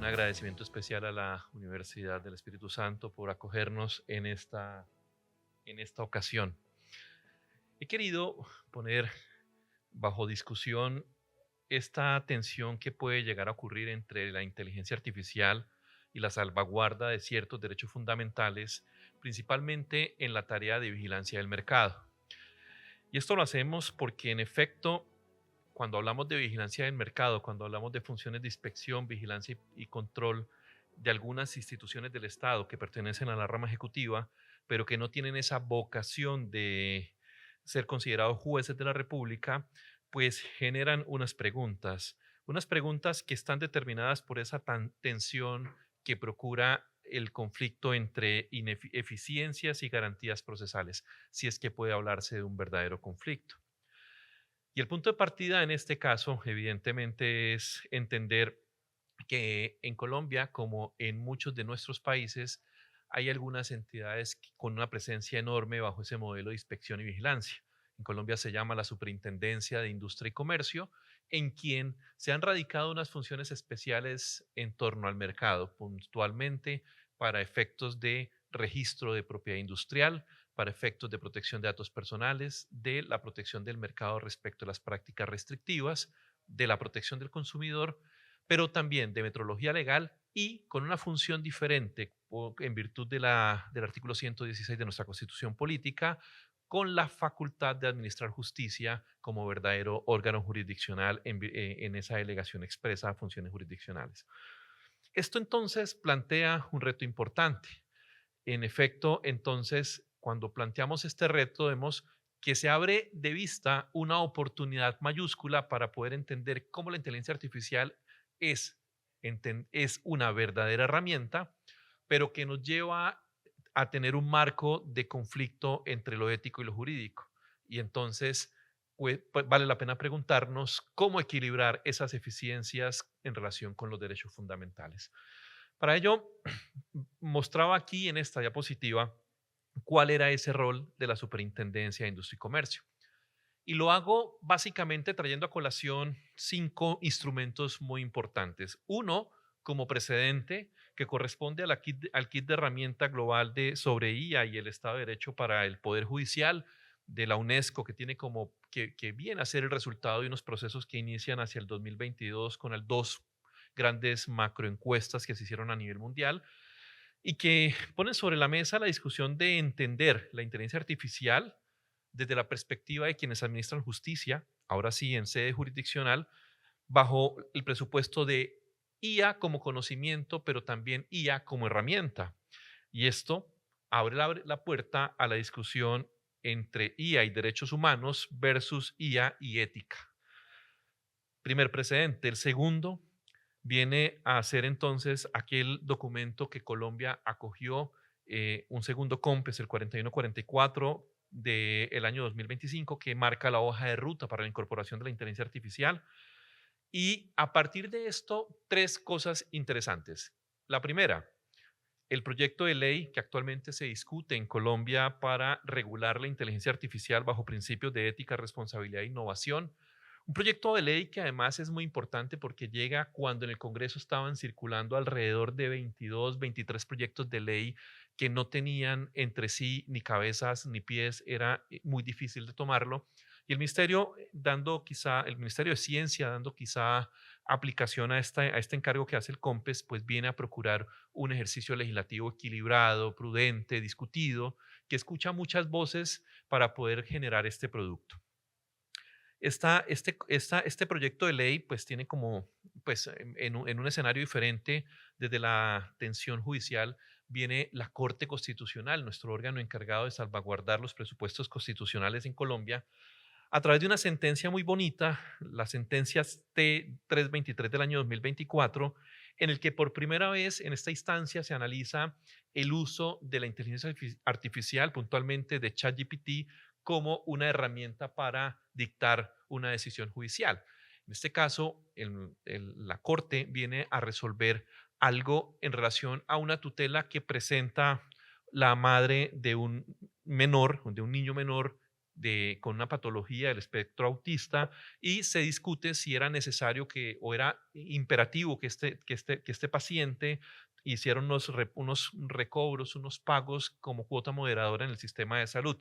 agradecimiento especial a la Universidad del Espíritu Santo por acogernos en esta ocasión. He querido poner bajo discusión esta tensión que puede llegar a ocurrir entre la inteligencia artificial y la salvaguarda de ciertos derechos fundamentales, principalmente en la tarea de vigilancia del mercado. Y esto lo hacemos porque, en efecto, cuando hablamos de vigilancia del mercado, cuando hablamos de funciones de inspección, vigilancia y control de algunas instituciones del Estado que pertenecen a la rama ejecutiva, pero que no tienen esa vocación de ser considerados jueces de la República, pues generan unas preguntas que están determinadas por esa tensión que procura el conflicto entre eficiencias y garantías procesales, si es que puede hablarse de un verdadero conflicto. Y el punto de partida en este caso, evidentemente, es entender que en Colombia, como en muchos de nuestros países, hay algunas entidades con una presencia enorme bajo ese modelo de inspección y vigilancia. En Colombia se llama la Superintendencia de Industria y Comercio, en quien se han radicado unas funciones especiales en torno al mercado, puntualmente para efectos de registro de propiedad industrial, para efectos de protección de datos personales, de la protección del mercado respecto a las prácticas restrictivas, de la protección del consumidor, pero también de metrología legal y con una función diferente en virtud del artículo 116 de nuestra Constitución Política, con la facultad de administrar justicia como verdadero órgano jurisdiccional en esa delegación expresa a funciones jurisdiccionales. Esto entonces plantea un reto importante. En efecto, entonces, cuando planteamos este reto, vemos que se abre de vista una oportunidad mayúscula para poder entender cómo la inteligencia artificial es, es una verdadera herramienta, pero que nos lleva a tener un marco de conflicto entre lo ético y lo jurídico. Y entonces, pues, vale la pena preguntarnos cómo equilibrar esas eficiencias en relación con los derechos fundamentales. Para ello, mostraba aquí en esta diapositiva cuál era ese rol de la Superintendencia de Industria y Comercio. Y lo hago básicamente trayendo a colación 5 instrumentos muy importantes. Uno, como precedente, que corresponde al kit de herramienta global sobre IA y el Estado de Derecho para el Poder Judicial de la UNESCO, que tiene que viene a ser el resultado de unos procesos que inician hacia el 2022 con dos grandes macroencuestas que se hicieron a nivel mundial y que ponen sobre la mesa la discusión de entender la inteligencia artificial desde la perspectiva de quienes administran justicia, ahora sí en sede jurisdiccional, bajo el presupuesto de IA como conocimiento, pero también IA como herramienta. Y esto abre la puerta a la discusión entre IA y derechos humanos versus IA y ética. Primer precedente. El segundo viene a ser entonces aquel documento que Colombia acogió, un segundo COMPES, el 4144 del año 2025, que marca la hoja de ruta para la incorporación de la inteligencia artificial. Y a partir de esto, tres cosas interesantes. La primera, el proyecto de ley que actualmente se discute en Colombia para regular la inteligencia artificial bajo principios de ética, responsabilidad e innovación. Un proyecto de ley que además es muy importante porque llega cuando en el Congreso estaban circulando alrededor de 22, 23 proyectos de ley que no tenían entre sí ni cabezas ni pies, era muy difícil de tomarlo. Y el Ministerio, el Ministerio de Ciencia, dando quizá aplicación a este encargo que hace el COMPES, pues viene a procurar un ejercicio legislativo equilibrado, prudente, discutido, que escucha muchas voces para poder generar este producto. Este proyecto de ley pues tiene como, pues en un escenario diferente, desde la tensión judicial, viene la Corte Constitucional, nuestro órgano encargado de salvaguardar los presupuestos constitucionales en Colombia, a través de una sentencia muy bonita, la sentencia T-323 del año 2024, en el que por primera vez en esta instancia se analiza el uso de la inteligencia artificial, puntualmente de ChatGPT, como una herramienta para dictar una decisión judicial. En este caso, la Corte viene a resolver algo en relación a una tutela que presenta la madre de un menor, de un niño menor, con una patología del espectro autista y se discute si era necesario o era imperativo que este paciente hiciera unos recobros, unos pagos como cuota moderadora en el sistema de salud.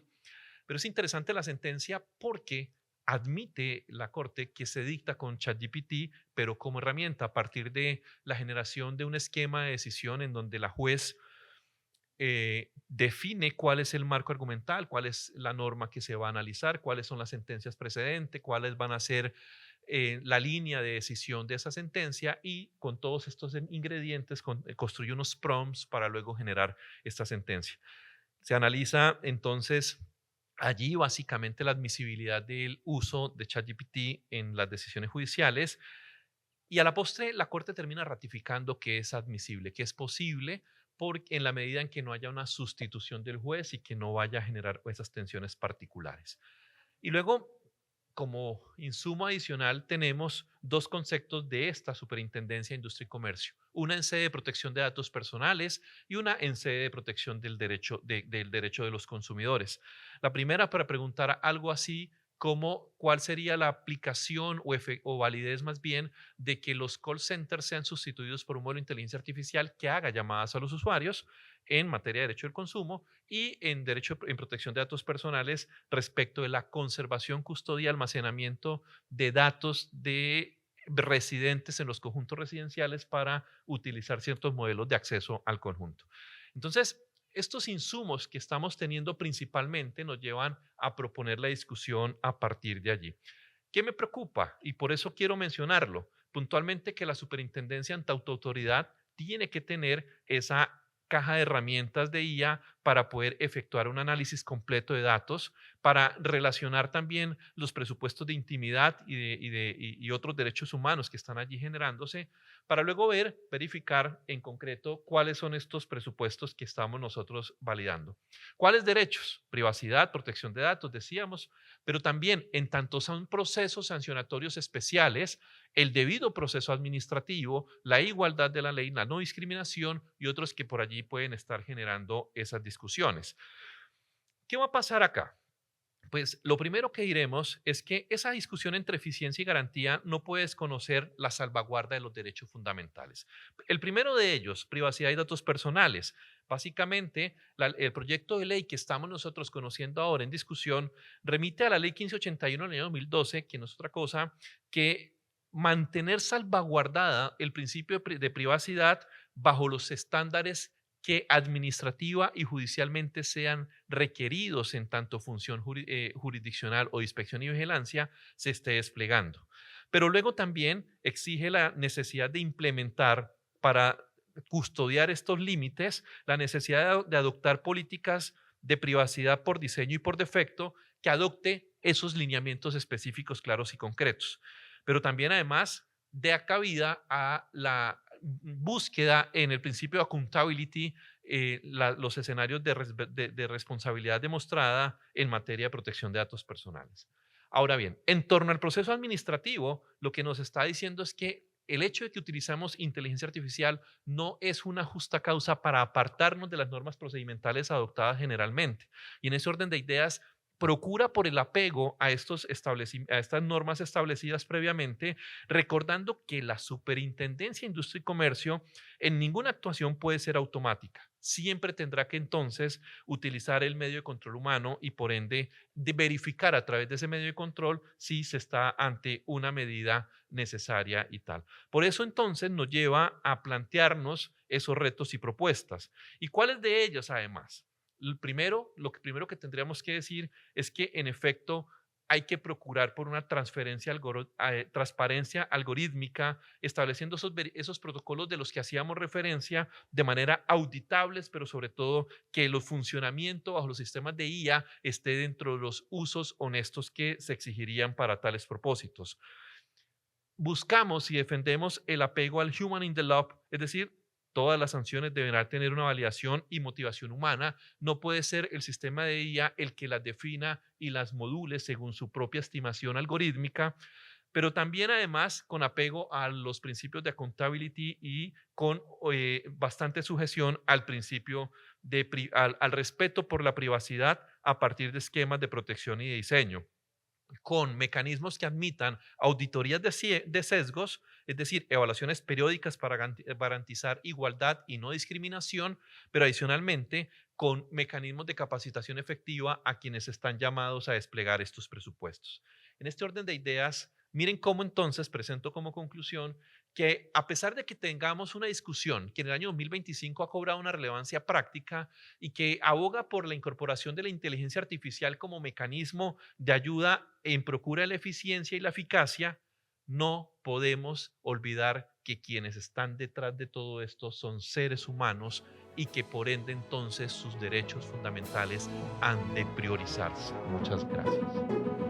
Pero es interesante la sentencia porque admite la Corte que se dicta con ChatGPT, pero como herramienta a partir de la generación de un esquema de decisión en donde la juez define cuál es el marco argumental, cuál es la norma que se va a analizar, cuáles son las sentencias precedentes, cuáles van a ser la línea de decisión de esa sentencia y con todos estos ingredientes construye unos prompts para luego generar esta sentencia. Se analiza entonces allí básicamente la admisibilidad del uso de ChatGPT en las decisiones judiciales y a la postre la Corte termina ratificando que es admisible, que es posible porque en la medida en que no haya una sustitución del juez y que no vaya a generar esas tensiones particulares. Y luego, como insumo adicional, tenemos dos conceptos de esta Superintendencia de Industria y Comercio. Una en sede de protección de datos personales y una en sede de protección del derecho de los consumidores. La primera para preguntar algo así como cuál sería la aplicación o validez más bien de que los call centers sean sustituidos por un modelo de inteligencia artificial que haga llamadas a los usuarios en materia de derecho del consumo y en protección de datos personales respecto de la conservación, custodia y almacenamiento de datos de residentes en los conjuntos residenciales para utilizar ciertos modelos de acceso al conjunto. Entonces, estos insumos que estamos teniendo principalmente nos llevan a proponer la discusión a partir de allí. ¿Qué me preocupa? Y por eso quiero mencionarlo puntualmente que la superintendencia ante autoridad tiene que tener esa caja de herramientas de IA para poder efectuar un análisis completo de datos, para relacionar también los presupuestos de intimidad y otros derechos humanos que están allí generándose, para luego verificar en concreto cuáles son estos presupuestos que estamos nosotros validando. ¿Cuáles derechos? Privacidad, protección de datos, decíamos, pero también en tanto son procesos sancionatorios especiales, el debido proceso administrativo, la igualdad de la ley, la no discriminación y otros que por allí pueden estar generando esas discusiones. ¿Qué va a pasar acá? Pues lo primero que diremos es que esa discusión entre eficiencia y garantía no puede desconocer la salvaguarda de los derechos fundamentales. El primero de ellos, privacidad y datos personales. Básicamente, el proyecto de ley que estamos nosotros conociendo ahora en discusión remite a la ley 1581 del año 2012, que no es otra cosa que mantener salvaguardada el principio de privacidad bajo los estándares que administrativa y judicialmente sean requeridos en tanto función jurisdiccional o de inspección y vigilancia se esté desplegando. Pero luego también exige la necesidad de implementar para custodiar estos límites, la necesidad de adoptar políticas de privacidad por diseño y por defecto que adopte esos lineamientos específicos, claros y concretos. Pero también además dé cabida a la búsqueda en el principio de accountability, los escenarios de responsabilidad demostrada en materia de protección de datos personales. Ahora bien, en torno al proceso administrativo, lo que nos está diciendo es que el hecho de que utilizamos inteligencia artificial no es una justa causa para apartarnos de las normas procedimentales adoptadas generalmente. Y en ese orden de ideas, procura por el apego a estas normas establecidas previamente, recordando que la Superintendencia de Industria y Comercio en ninguna actuación puede ser automática. Siempre tendrá que entonces utilizar el medio de control humano y por ende de verificar a través de ese medio de control si se está ante una medida necesaria y tal. Por eso entonces nos lleva a plantearnos esos retos y propuestas. ¿Y cuáles de ellos además? Lo primero que tendríamos que decir es que en efecto hay que procurar por una transparencia algorítmica, estableciendo esos protocolos de los que hacíamos referencia de manera auditables, pero sobre todo que el funcionamiento bajo los sistemas de IA esté dentro de los usos honestos que se exigirían para tales propósitos. Buscamos y defendemos el apego al human in the loop, es decir, todas las sanciones deberán tener una validación y motivación humana. No puede ser el sistema de IA el que las defina y las module según su propia estimación algorítmica, pero también además con apego a los principios de accountability y con bastante sujeción al principio al respeto por la privacidad, a partir de esquemas de protección y de diseño, con mecanismos que admitan auditorías de sesgos, es decir, evaluaciones periódicas para garantizar igualdad y no discriminación, pero adicionalmente con mecanismos de capacitación efectiva a quienes están llamados a desplegar estos presupuestos. En este orden de ideas, miren cómo entonces presento como conclusión que a pesar de que tengamos una discusión que en el año 2025 ha cobrado una relevancia práctica y que aboga por la incorporación de la inteligencia artificial como mecanismo de ayuda en procura de la eficiencia y la eficacia, no podemos olvidar que quienes están detrás de todo esto son seres humanos y que por ende entonces sus derechos fundamentales han de priorizarse. Muchas gracias.